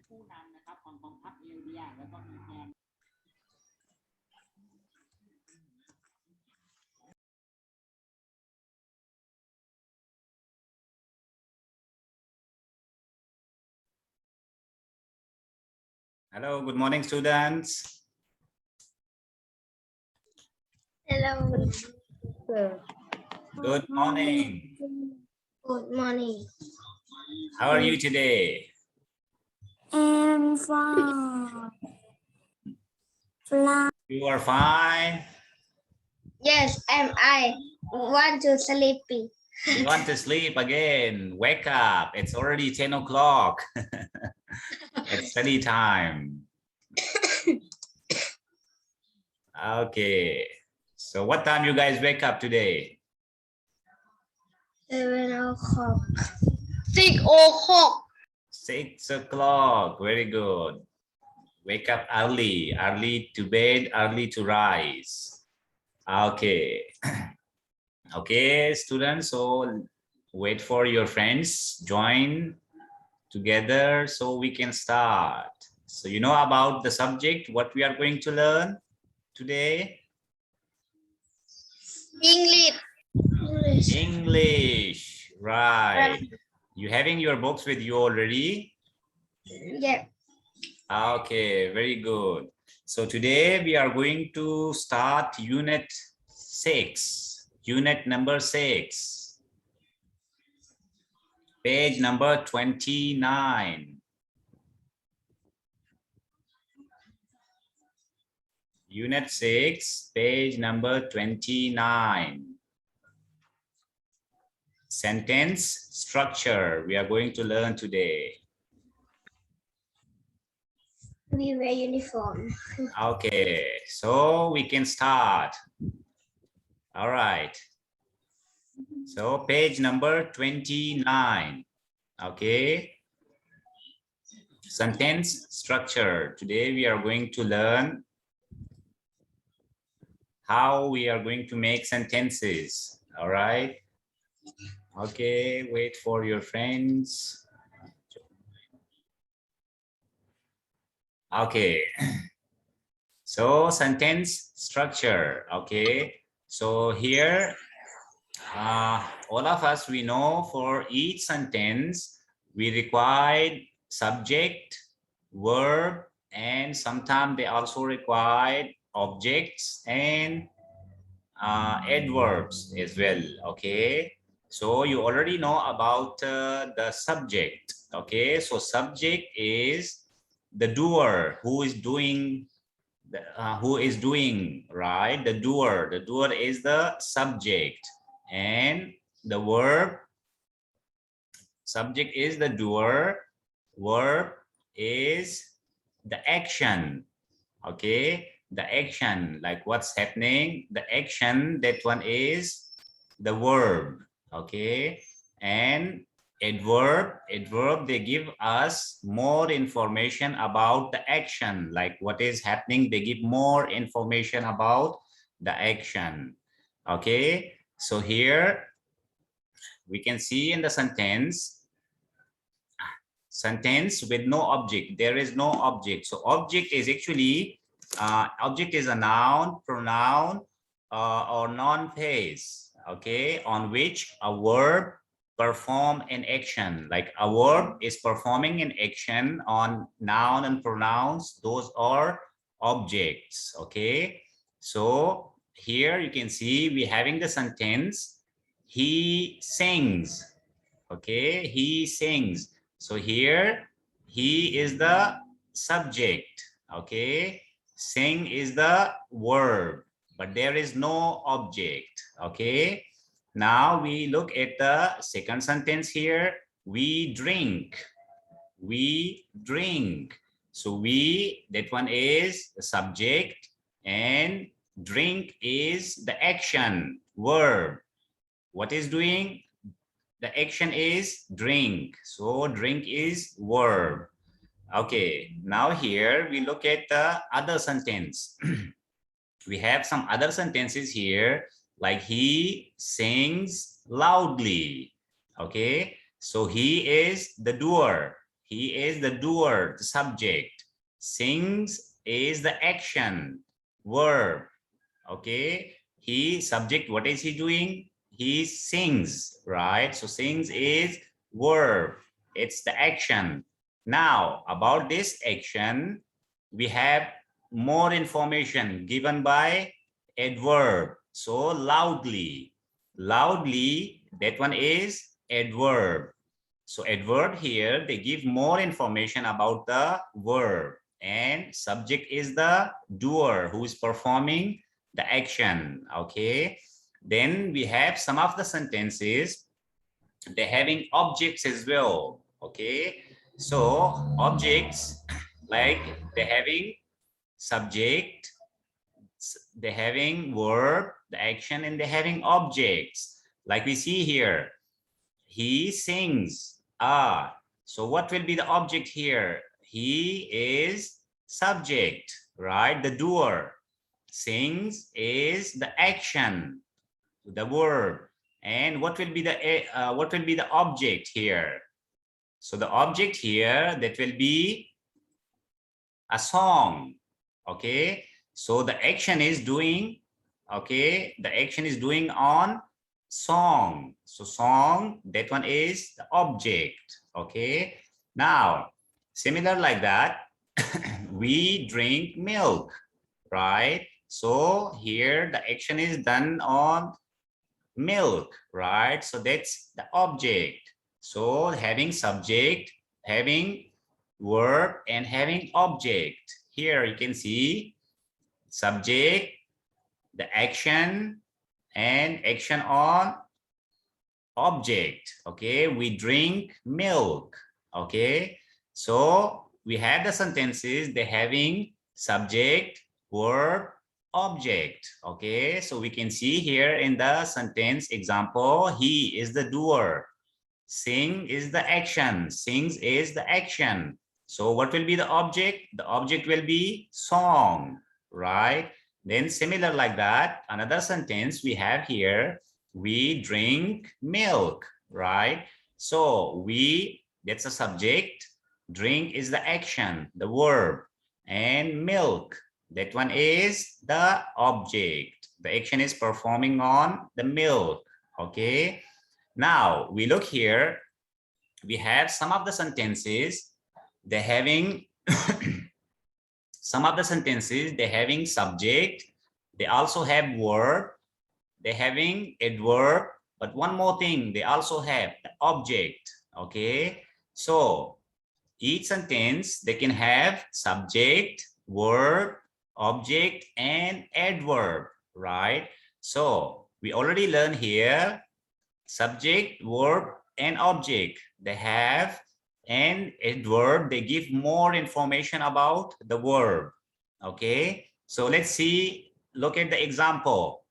ผู้นำนะครับของกองทัพเอเรียแล้วก็มีแกน Hello, good morning, students. Hello, sir. Good morning. Good morning. How are you today? I'm fine. Fly. You are fine. Yes, I want to sleepy. You want to sleep again? Wake up. It's already 10 o'clock. It's study time. Okay. So what time you guys wake up today? 7 o'clock. 6 o'clock. 6 o'clock. Very good. Wake up early. Early to bed, early to rise. Okay. Okay, students. So wait for your friends. Join together so we can start. So you know about the subject, what we are going to learn today? English. English, right. You having your books with you already? Yeah. Okay, very good. So today we are going to start unit 6, unit number 6, page number 29. Unit 6, page number 29. Sentence structure we are going to learn today. We wear uniform. Okay, so we can start. All right. So page number 29. Okay. Sentence structure. Today we are going to learn how we are going to make sentences. All right. Okay, wait for your friends. Okay. So sentence structure. Okay. So here, all of us, we know for each sentence, we require subject, verb, and sometimes they also require objects and adverbs as well. Okay. So you already know about the subject. Okay. So subject is the doer who is doing right, the doer is the subject, and the verb, subject is the doer, verb is the action. Okay, the action, like what's happening, the action, that one is the verb. Okay, and adverb, they give us more information about the action, like what is happening, they give more information about the action. Okay, so here we can see in the sentence with no object, there is no object. So object is actually object is a noun, pronoun, or noun phrase, okay, on which a verb perform an action. Like a verb is performing an action on noun and pronouns, those are objects. Okay, so here you can see we having the sentence, he sings. Okay, he sings. So here he is the subject. Okay, sing is the verb, but there is no object. Okay, now we look at the second sentence here. We drink. We drink. So we, that one is the subject, and drink is the action, verb. What is doing? The action is drink. So drink is verb. Okay, now here we look at the other sentence. We have some other sentences here, like he sings loudly. Okay, so he is the doer. he is the doer, the subject. Sings is the action, verb. Okay, he, subject, what is he doing? He sings, right? So sings is verb, it's the action. Now about this action, we have more information given by adverb. So loudly, loudly, that one is adverb. So adverb here, they give more information about the verb, and subject is the doer who is performing the action. Okay, then we have some of the sentences, they're having objects as well. Okay, so objects, like they're having subject, they're having verb, the action, and they're having objects. Like we see here, he sings. So what will be the object here? He is subject, right? The doer. Sings is the action, the verb. And what will be the object here? So the object here, that will be a song. Okay, so the action is doing, okay, the action is doing on song. So song, that one is the object. Okay, now similar like that, we drink milk, right? So here the action is done on milk, right? So that's the object. So having subject, having verb, and having object. Here you can see subject, the action, and action on object. Okay, we drink milk. Okay, so we have the sentences, they having subject, verb, object. Okay, so we can see here in the sentence example, he is the doer, sing is the action, sings is the action. So what will be the object? The object will be song, right? Then similar like that, another sentence we have here, we drink milk, right? So we, that's a subject, drink is the action, the verb, and milk, that one is the object. The action is performing on the milk. Okay, now we look here, we have some of the sentences, they're having some of the sentences, they're having subject, they also have verb, they're having adverb, but one more thing, they also have the object. Okay, so each sentence, they can have subject, verb, object, and adverb, right? So we already learned here, subject, verb, and object, they have, and adverb, they give more information about the verb. Okay, so let's see, look at the example.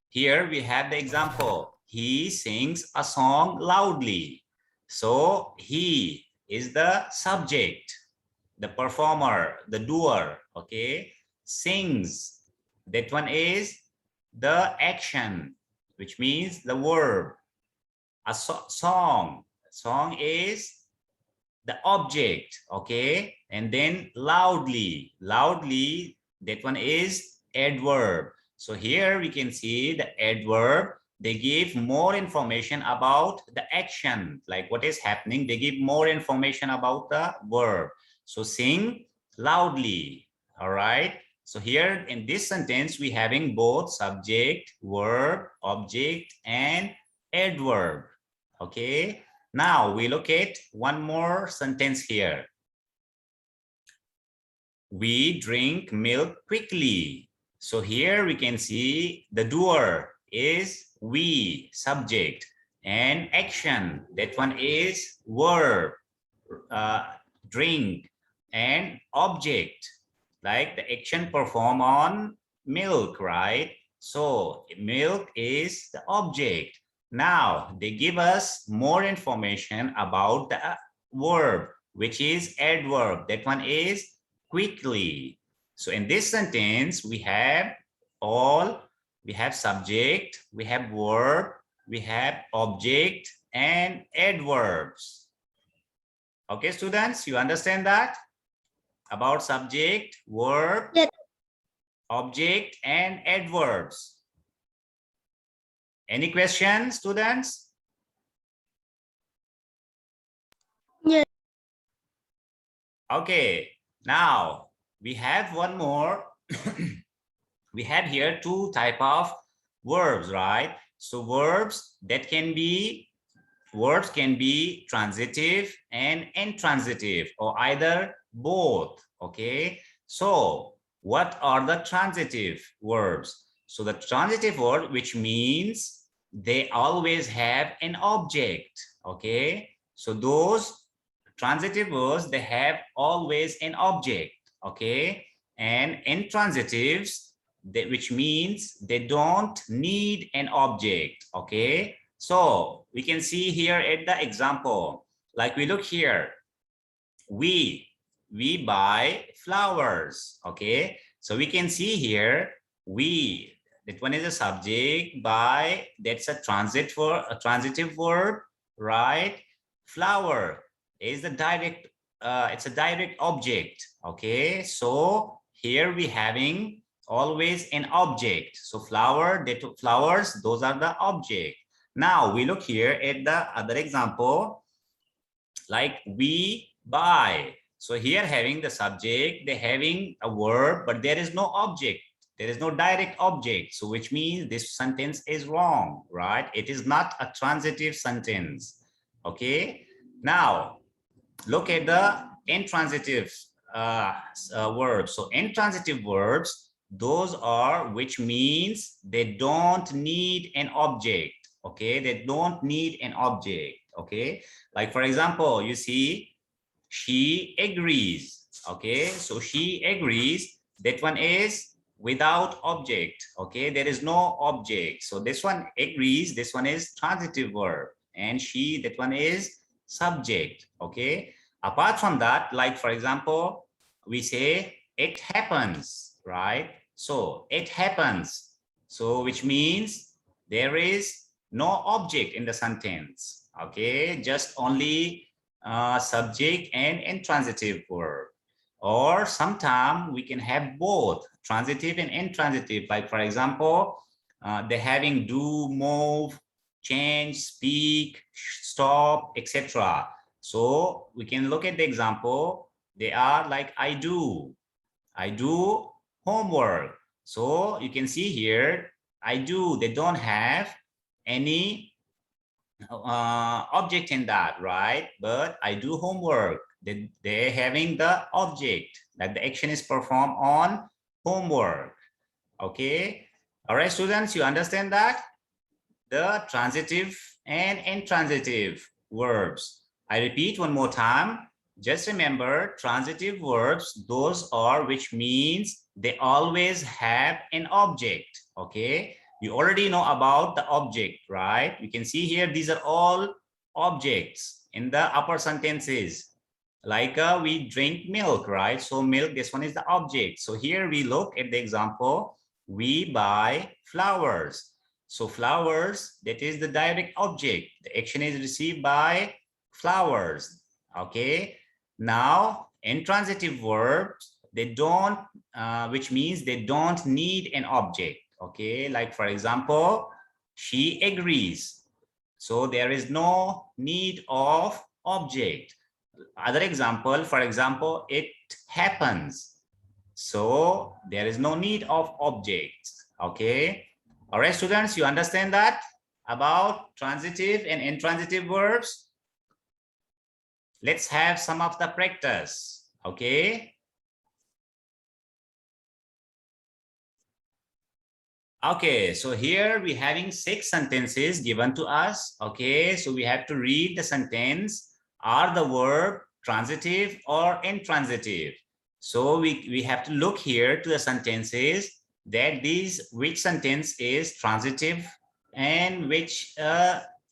Here we have the example, he sings a song loudly. So he is the subject, the performer, the doer. Okay, sings, that one is the action, which means the verb. A song is the object. Okay, and then loudly, that one is adverb. So here we can see the adverb, they give more information about the action, like what is happening, they give more information about the verb. So sing loudly. All right, so here in this sentence we having both subject, verb, object, and adverb. Okay, now we look at one more sentence here. We drink milk quickly. So here we can see the doer is we, subject, and action, that one is verb, drink, and object, like the action perform on milk, right? So milk is the object. Now they give us more information about the verb, which is adverb, that one is quickly. So in this sentence, we have subject, we have verb, we have object, and adverbs. Okay, students, you understand that about subject, verb, Yes. object, and adverbs. Any questions, students? Yes. Okay, now we have one more. We have here two type of verbs, right? So verbs can be transitive and intransitive, or either both. Okay, so what are the transitive verbs? So the transitive word, which means they always have an object. Okay, so those transitive verbs, they have always an object. Okay, and intransitives, which means they don't need an object. Okay, so we can see here at the example, like we look here, we buy flowers. Okay, so we can see here, we, that one is a subject, buy, that's a transitive verb, right? Flower is the direct, it's a direct object. Okay, so here we having always an object. So flowers, those are the object. Now we look here at the other example, like we buy. So here having the subject, they're having a verb, but there is no object. There is no direct object. So which means this sentence is wrong, right? It is not a transitive sentence. Okay. Now look at the intransitive verbs. So intransitive verbs, those are which means they don't need an object. Okay, they don't need an object. Okay, like for example, you see, she agrees. Okay, so she agrees, that one is without object. Okay, there is no object. So this one agrees, this one is transitive verb, and she, that one is subject. Okay, apart from that, like for example, we say it happens, right? So it happens, so which means there is no object in the sentence. Okay, just only subject and intransitive verb. Or sometimes we can have both transitive and intransitive. Like for example, they're having do, move, change, speak, stop, etc. So we can look at the example. They are like I do homework. So you can see here, I do, they don't have any object in that, right? But I do homework. They're having the object, that the action is performed on homework. Okay. All right, students, you understand that? The transitive and intransitive verbs. I repeat one more time. Just remember, transitive verbs, those are which means they always have an object. Okay. You already know about the object, right? You can see here, these are all objects in the upper sentences. Like we drink milk, right? So milk, this one is the object. So here we look at the example, we buy flowers. So flowers, that is the direct object. The action is received by flowers. Okay. Now, intransitive verbs, they don't, which means they don't need an object. Okay. Like for example, she agrees. So there is no need of object. Other example, for example, it happens. So there is no need of objects. Okay. All right, students, you understand that about transitive and intransitive verbs? Let's have some of the practice. Okay. Okay, so here we're having 6 sentences given to us. Okay, so we have to read the sentence. Are the verb transitive or intransitive? So we have to look here to the sentences that which sentence is transitive and which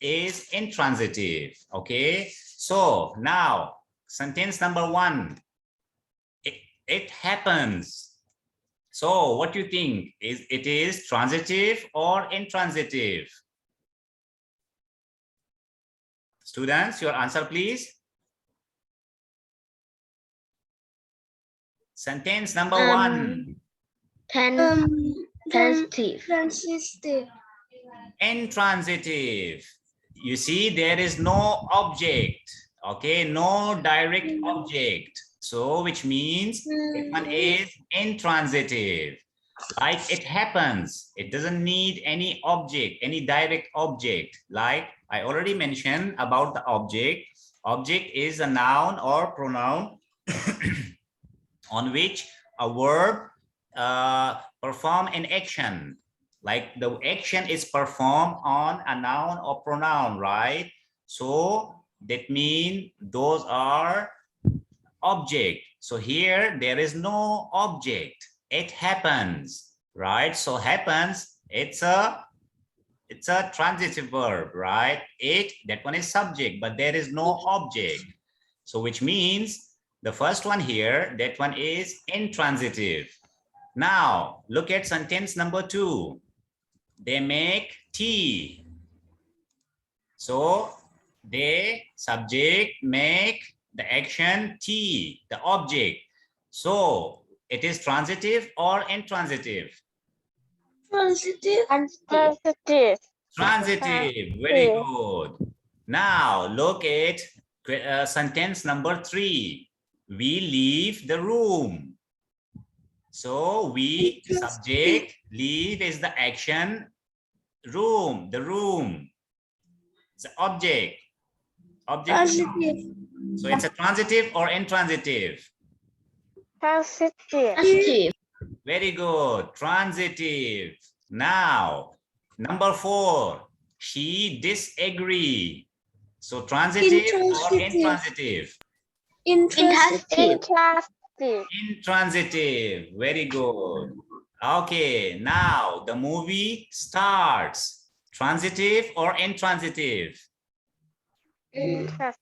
is intransitive. Okay, so now sentence number 1, it happens. So what do you think? Is it is transitive or intransitive? Students, your answer please. Sentence number one. Transitive. Intransitive. You see, there is no object. Okay, no direct object. So, which means that one is intransitive. Like it happens. It doesn't need any object, any direct object. Like I already mentioned about the object. Object is a noun or pronoun on which a verb perform an action. Like the action is performed on a noun or pronoun, right? So that means those are object. So here there is no object. It happens, right? So happens, it's a transitive verb, right? It, that one is subject, but there is no object. So which means the first one here, that one is intransitive. Now look at sentence number two. They make tea. So they, subject, make the action tea, the object. So it is transitive or intransitive? Transitive. Transitive. Very good. Now look at sentence number three. We leave the room. So we, the subject, leave is the action, room, the room. It's the object. Transitive. So it's a transitive or intransitive? Transitive. Very good. Transitive. Now, number four, she disagree. So transitive or intransitive? Intransitive. Intransitive. Very good. Okay, now the movie starts. Transitive or intransitive? Intransitive.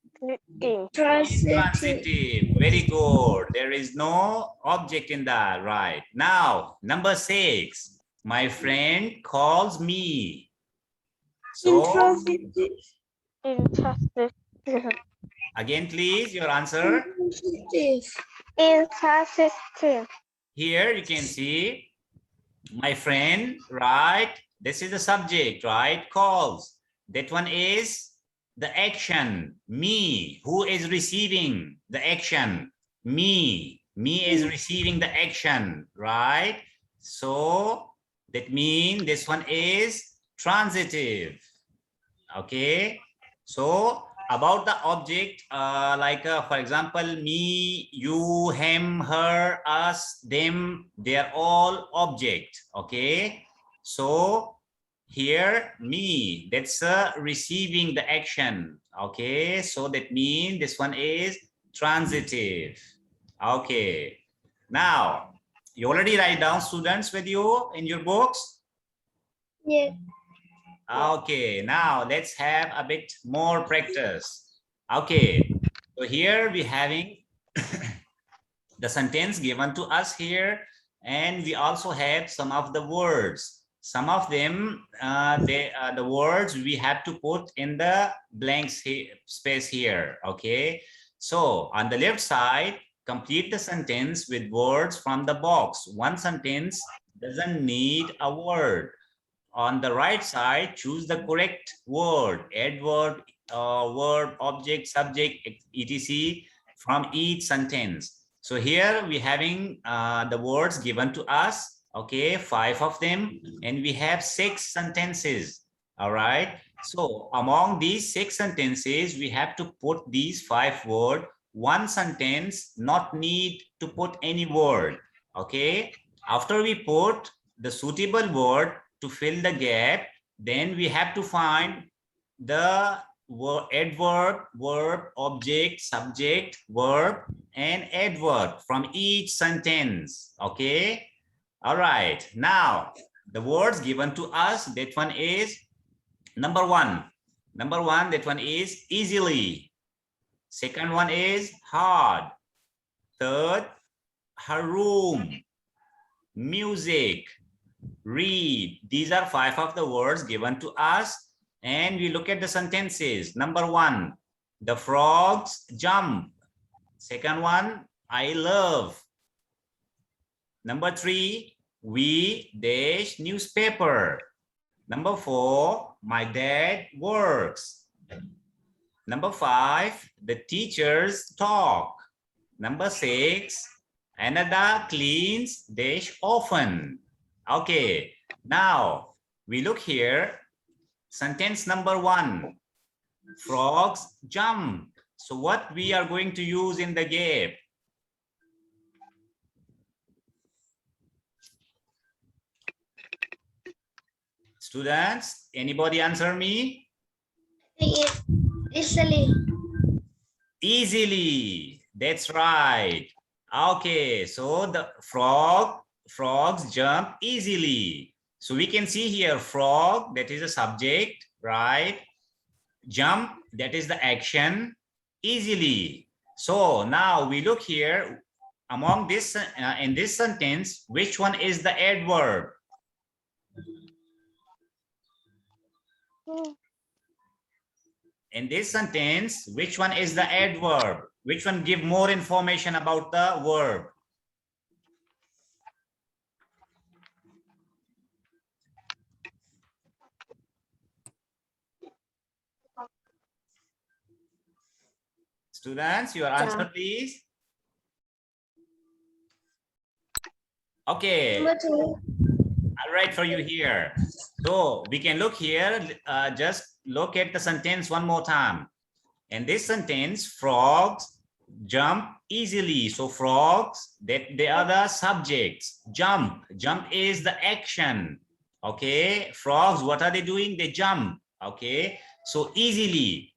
Very good. There is no object in that, right? Now, number six. My friend calls me. So, again, please, your answer. Intransitive. Here you can see my friend, right? This is the subject, right? Calls. That one is the action, me. Who is receiving the action? Me. Me is receiving the action, right? So that means this one is transitive. Okay. So about the object, for example, me, you, him, her, us, them, they are all object. Okay. So here, me, that's receiving the action. Okay. So that means this one is transitive. Okay. Now, you already write down, students, with you in your books? Yeah. Okay, now let's have a bit more practice. Okay, so here we're having the sentence given to us here, and we also have some of the words. Some of them, the words we have to put in the blank space here. Okay, so on the left side, complete the sentence with words from the box. One sentence doesn't need a word. On the right side, choose the correct word, adverb, verb, object, subject, etc. from each sentence. So here we're having the words given to us, okay, 5 of them, and we have 6 sentences, all right? So among these 6 sentences, we have to put these 5 words. One sentence not need to put any word, okay? After we put the suitable word to fill the gap, then we have to find the adverb, verb, object, subject, verb, and adverb from each sentence. Okay. All right. Now, the words given to us, that one is number one. Number one, that one is easily. Second one is hard. Third, her room. Music. Read. These are 5 of the words given to us, and we look at the sentences. Number one, the frogs jump. Second one, I love. Number 3, we dash newspaper. Number 4, my dad works. Number 5, the teachers talk. Number 6, Anada cleans dash often. Okay, now we look here. Sentence number 1, frogs jump. So what we are going to use in the gap? Students, anybody answer me? Easily. Easily. That's right. Okay, so the frogs jump easily. So we can see here frog, that is a subject, right? Jump, that is the action, easily. So now we look here among this in this sentence, which one is the adverb? In this sentence, which one is the adverb? Which one give more information about the verb? Students, your answer, please. Okay. I'll write for you here. So we can look here, just look at the sentence one more time. In this sentence, frogs jump easily. So frogs, that they are the subjects. Jump is the action. Okay, frogs, what are they doing? They jump. Okay, so easily,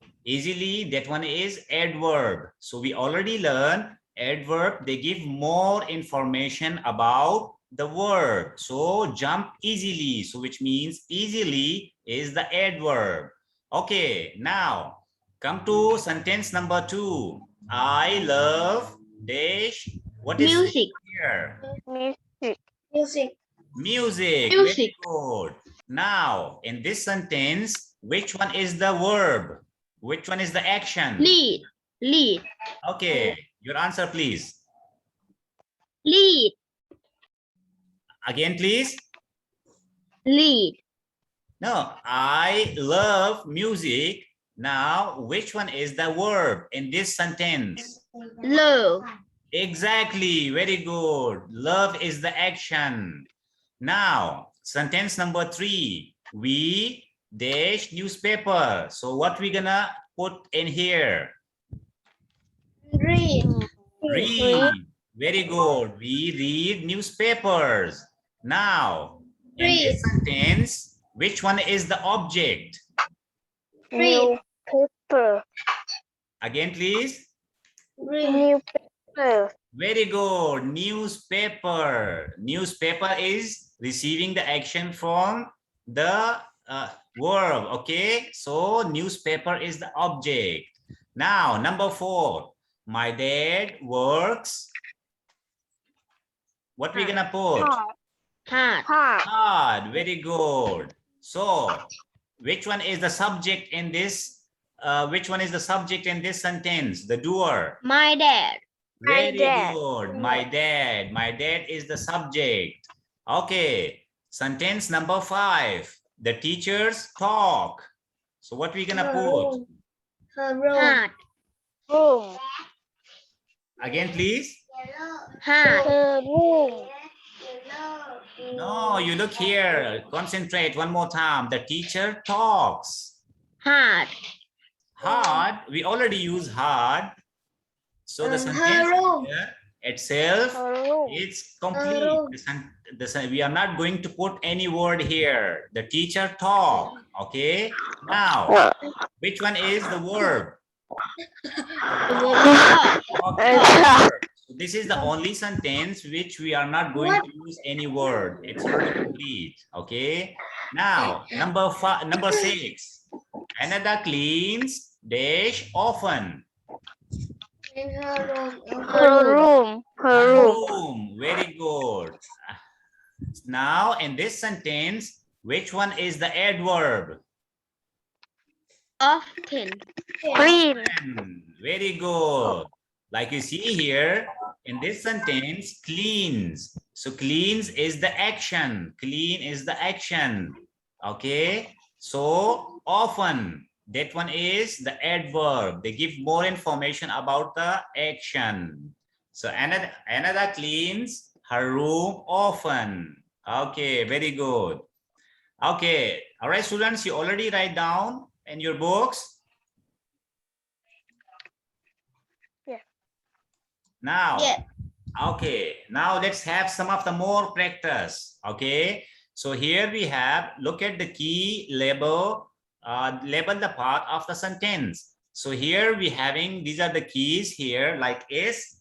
that one is adverb. So we already learned adverb, they give more information about the verb. So jump easily, so which means easily is the adverb. Okay, now come to sentence number 2. I love dash. What is Music. here? Music. Music. Very good. Now, in this sentence, which one is the verb? Which one is the action? Lead. Okay, your answer, please. Lead. Again, please. Lead. No, I love music. Now, which one is the verb in this sentence? Love. Exactly, very good. Love is the action. Now, sentence number 3, we dash newspaper. So what we gonna put in here? Read. Read. Very good. We read newspapers. Now, in this sentence, which one is the object? Newspaper. Again, please. Newspaper. Very good. Newspaper. Newspaper is receiving the action from the verb. Okay, so newspaper is the object. Now, number 4. My dad works. What we gonna put? Hard. Hard. Very good. So, which one is the subject in this? Which one is the subject in this sentence? The doer. My dad. Very good. My dad. My dad is the subject. Okay. Sentence number 5. The teachers talk. So what we gonna put? Hard. Room. Again, please. Hard. Room. No, you look here. Concentrate one more time. The teacher talks. Hard. Hard. We already use hard. So the sentence here itself is complete. We are not going to put any word here. The teacher talk. Okay. Now, which one is the verb? Okay. So this is the only sentence which we are not going to use any word. It's already complete. Okay. Now, number 6. Another cleans dash often. Her room. Very good. Now, in this sentence, which one is the adverb? Often. Clean. Very good. Like you see here, in this sentence, cleans. So cleans is the action. Clean is the action. Okay. So often, that one is the adverb. They give more information about the action. So another cleans her room often. Okay, very good. Okay, all right, students, you already write down in your books. Yeah. Now, Yeah. okay, now let's have some of the more practice. Okay, so here we have, look at the key label, label the part of the sentence. So here we having, these are the keys here, like is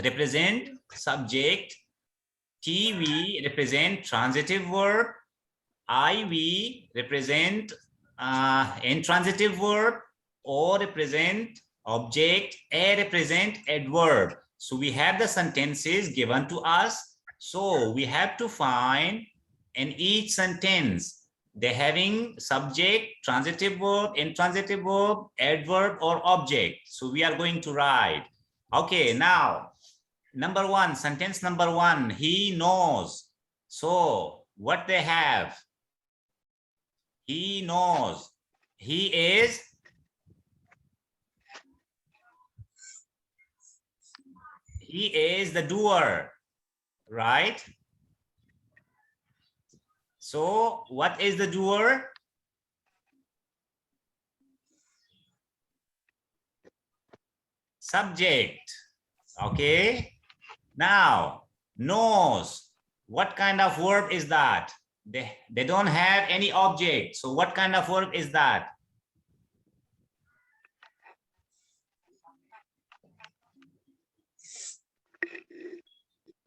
represent subject, TV represent transitive verb, IV represent intransitive verb, O represent object, A represent adverb. So we have the sentences given to us. So we have to find in each sentence, they're having subject, transitive verb, intransitive verb, adverb, or object. So we are going to write. Okay, now, number one, sentence number one, he knows. So what they have? He knows. He is the doer, right? So what is the doer? Subject. Okay. Now, knows. What kind of verb is that? They don't have any object. So what kind of verb is that?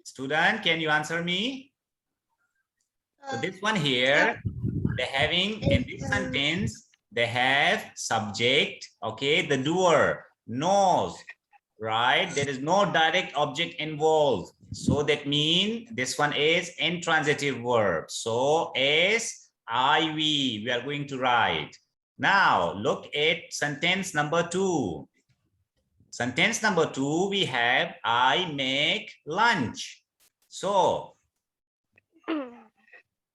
Student, can you answer me? So this one here, they're having in this sentence, they have subject, okay, the doer, knows, right? There is no direct object involved. So that means this one is intransitive verb. So SIV, we are going to write. Now look at sentence number two. Sentence number two, we have I make lunch. So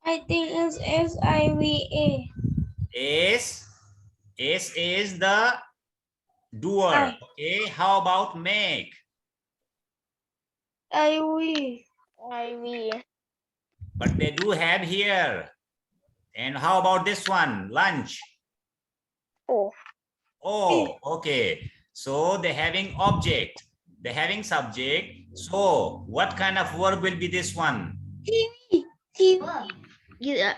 I think it's SIVA. is the doer. Okay, how about make? IV. But they do have here. And how about this one? Lunch. Oh. Oh, okay. So they're having object. They're having subject. So what kind of verb will be this one? TV. Yeah.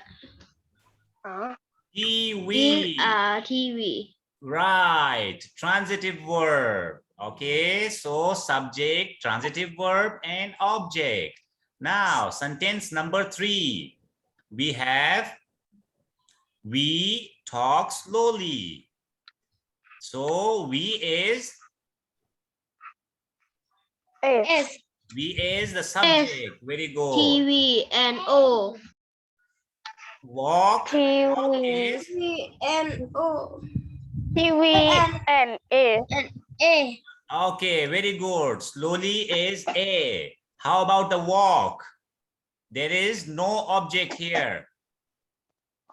TV. TV. Right. Transitive verb. Okay. So subject, transitive verb, and object. Now, sentence number three. We have we talk slowly. So we is S. we is the subject. Very good. TV and O. Walk. Walk is and O. TV and A. And A. okay. Very good. Slowly is A. How about the walk? There is no object here.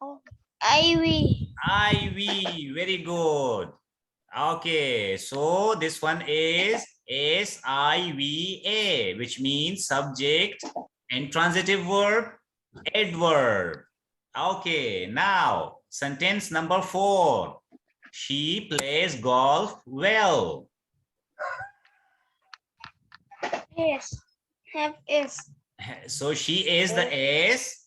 IV. IV. Very good. Okay. So this one is SIVA, which means subject, intransitive verb, adverb. Okay, now sentence number four. She plays golf well. S. Have S. So she is the S.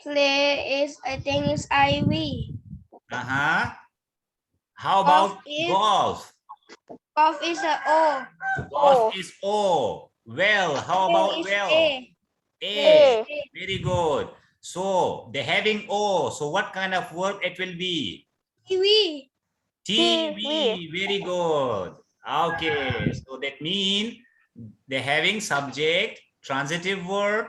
Play is, I think it's IV. Uh-huh. How about golf? Golf is a O. Golf is O. Well, how about well? A. A. Very good. So they're having O. So what kind of verb it will be? TV. TV. Very good. Okay. So that means they're having subject, transitive verb,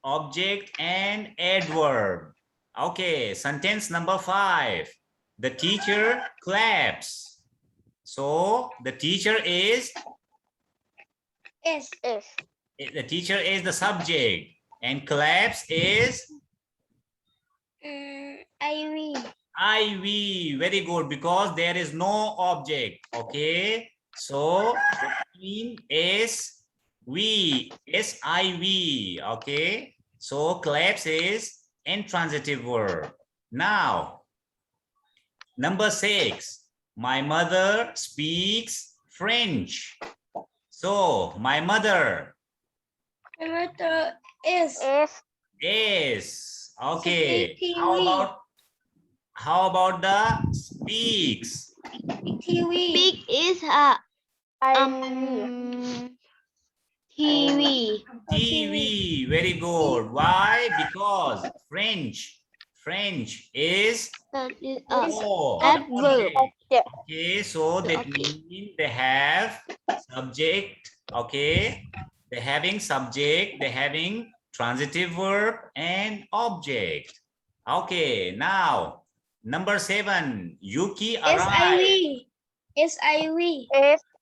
object, and adverb. Okay. Sentence number five. The teacher claps. So the teacher is S. The teacher is the subject and claps is Ivy. IV. Very good, because there is no object. Okay, so mean is V, SIV. Okay, so claps is intransitive verb. Now, number 6, my mother speaks French. So my mother My mother is. is. Okay, TV. how about the speaks? TV. Big is TV. TV. Very good. Why? Because French is That is oh, adverb. object. Okay, so that means they have subject. Okay, they're having subject, they're having transitive verb and object. Okay, now number 7, Yuki arrived. SIV.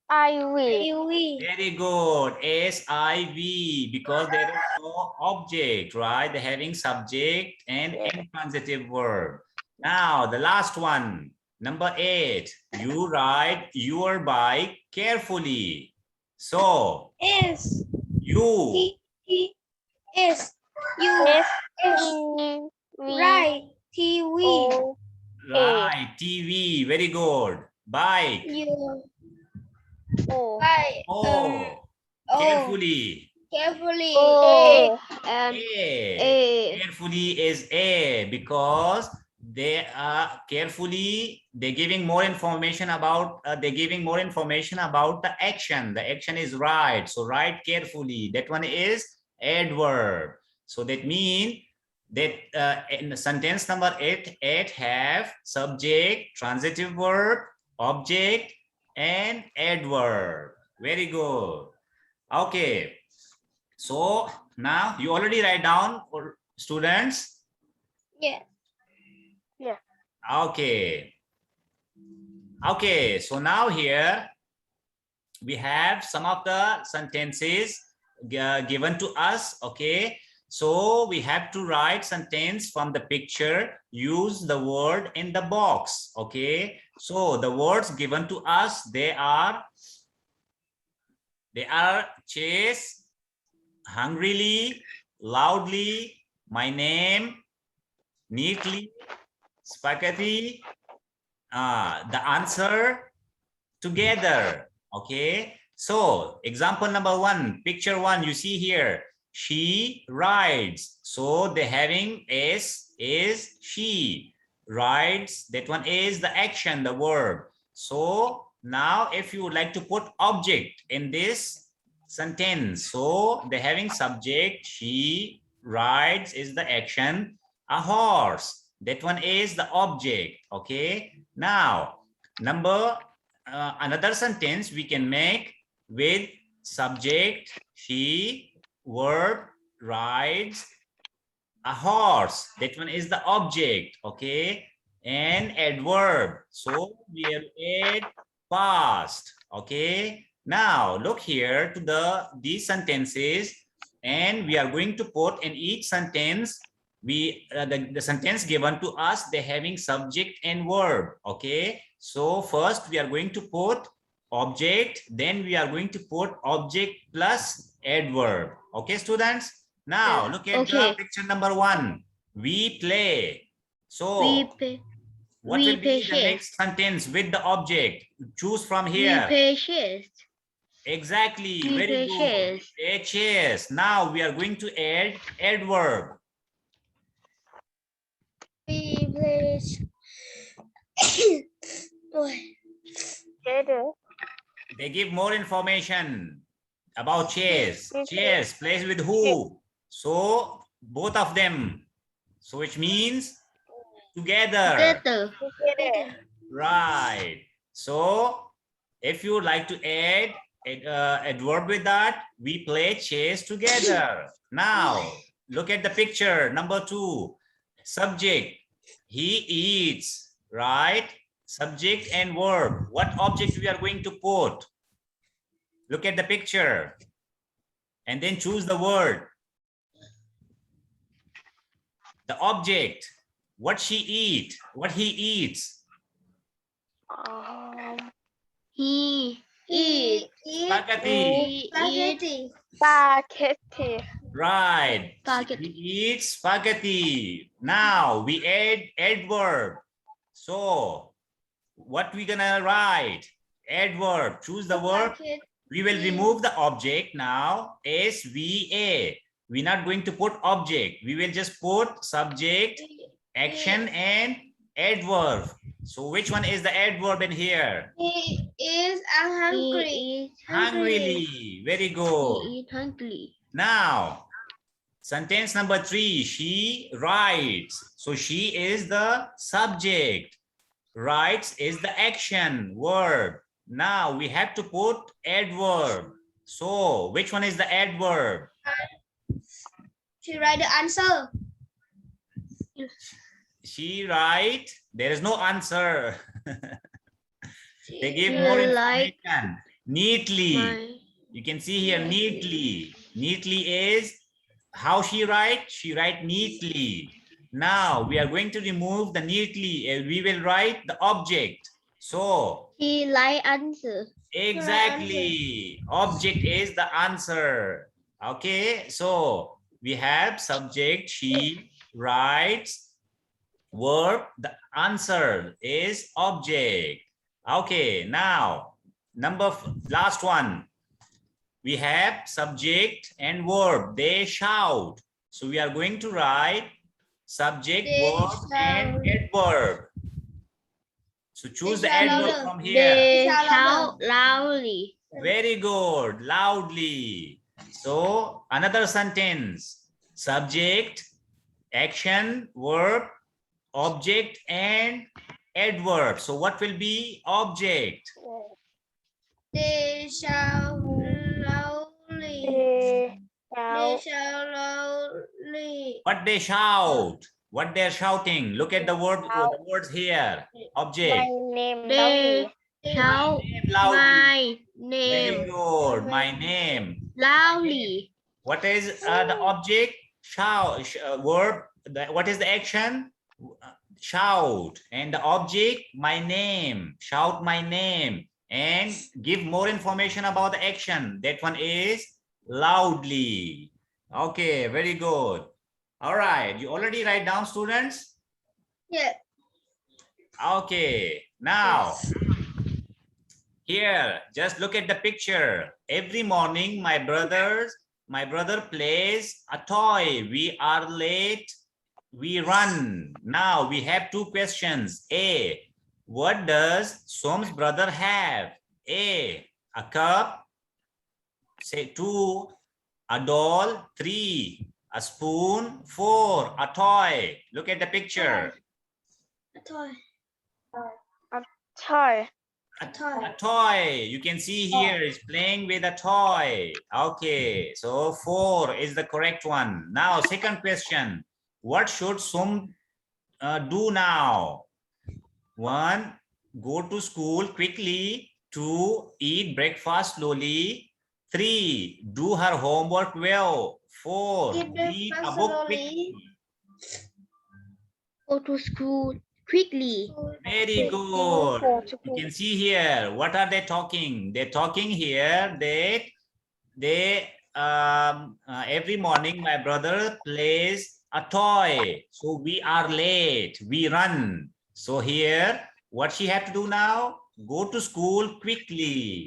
Very good. SIV, because there is no object, right? They're having subject and intransitive verb. Now, the last one, number 8. You ride your bike carefully. So, S. you. T. S. U. S. Right. TV. Right, TV. Very good. Bike. U. I. Oh, O. carefully. Carefully. And A. Carefully is A, because they are carefully, they're giving more information about the action. The action is right. So write carefully. That one is adverb. So that means that in sentence number 8 have subject, transitive verb, object, and adverb. Very good. Okay. So now you already write down for students. Yeah. Okay. Okay. So now here we have some of the sentences given to us. Okay. So we have to write sentence from the picture. Use the word in the box. Okay. So the words given to us, they are chase, hungrily, loudly, my name, neatly, spaghetti, the answer, together. Okay, so example number 1, picture 1, you see here, she rides. So the having is she rides. That one is the action, the verb. So now if you would like to put object in this sentence, so the having subject, she rides is the action, a horse, that one is the object. Okay, now another sentence we can make with subject she, verb rides, a horse, that one is the object. Okay, and adverb, so we have add past. Okay, now look here to these sentences, and we are going to put in each sentence the sentence given to us, they're having subject and verb. Okay, so first we are going to put object, then we are going to put object plus adverb. Okay, students, now look at the picture number 1, we play. So what will be the next sentence with the object? Choose from here. We play chess. Exactly, very good. Chess. Now we are going to add adverb. We play. They give more information about chess. Chess plays with who? So both of them. So which means together. Right. So if you would like to add adverb with that, we play chess together. Now look at the picture number 2. Subject, he eats, right? Subject and verb. What object we are going to put? Look at the picture. and then choose the word. The object, what she eat, what he eats. He eat. Spaghetti. He eat Spaghetti. Right. spaghetti. He eats spaghetti. Now we add adverb. So what we gonna write? Adverb. Choose the word. We will remove the object now. SVA. We're not going to put object. We will just put subject, action, and adverb. So which one is the adverb in here? He is hungry. He eat Hungrily. Very good. He eat hungry. Now, sentence number 3, she writes. So she is the subject. Writes is the action verb. Now we have to put adverb. So which one is the adverb? She write the answer. She write. There is no answer. They give She more like information. Neatly. My You can see here neatly. Neatly is how she write. She write neatly. Now we are going to remove the neatly. We will write the object. So he like answer. exactly, object is the answer. Okay, so we have subject, she writes, verb, the answer is object. Okay, now last one. We have subject and verb, they shout. So we are going to write subject, They verb, and adverb. So choose the adverb from here. They shout loudly. Very good, loudly. So another sentence, subject, action, verb, object, and adverb. So what will be object? They shout loudly. They shout loudly. What they shout? What they're shouting? Look at the words here. Object. They shout Loudly. my Very name good. My name. loudly. What is the object? Shout. Verb. What is the action? Shout. And the object? My name. Shout my name. And give more information about the action. That one is loudly. Okay. Very good. All right. You already write down, students? Yeah. Okay. Now, here, just look at the picture. Every morning, my brother plays a toy. We are late. We run. Now, we have two questions. A, what does Som's brother have? A cup. Say 2, a doll. 3, a spoon. 4, a toy. Look at the picture. A toy. Toy. A toy. A toy. You can see here is playing with a toy. Okay, so 4 is the correct one. Now, second question. What should Sum do now? 1, go to school quickly. 2, eat breakfast slowly. 3, do her homework well. 4, read a book quickly. Go to school quickly. Very good. You can see here, what are they talking? They're talking here that every morning my brother plays a toy. So we are late, we run. So here, what she have to do now? Go to school quickly.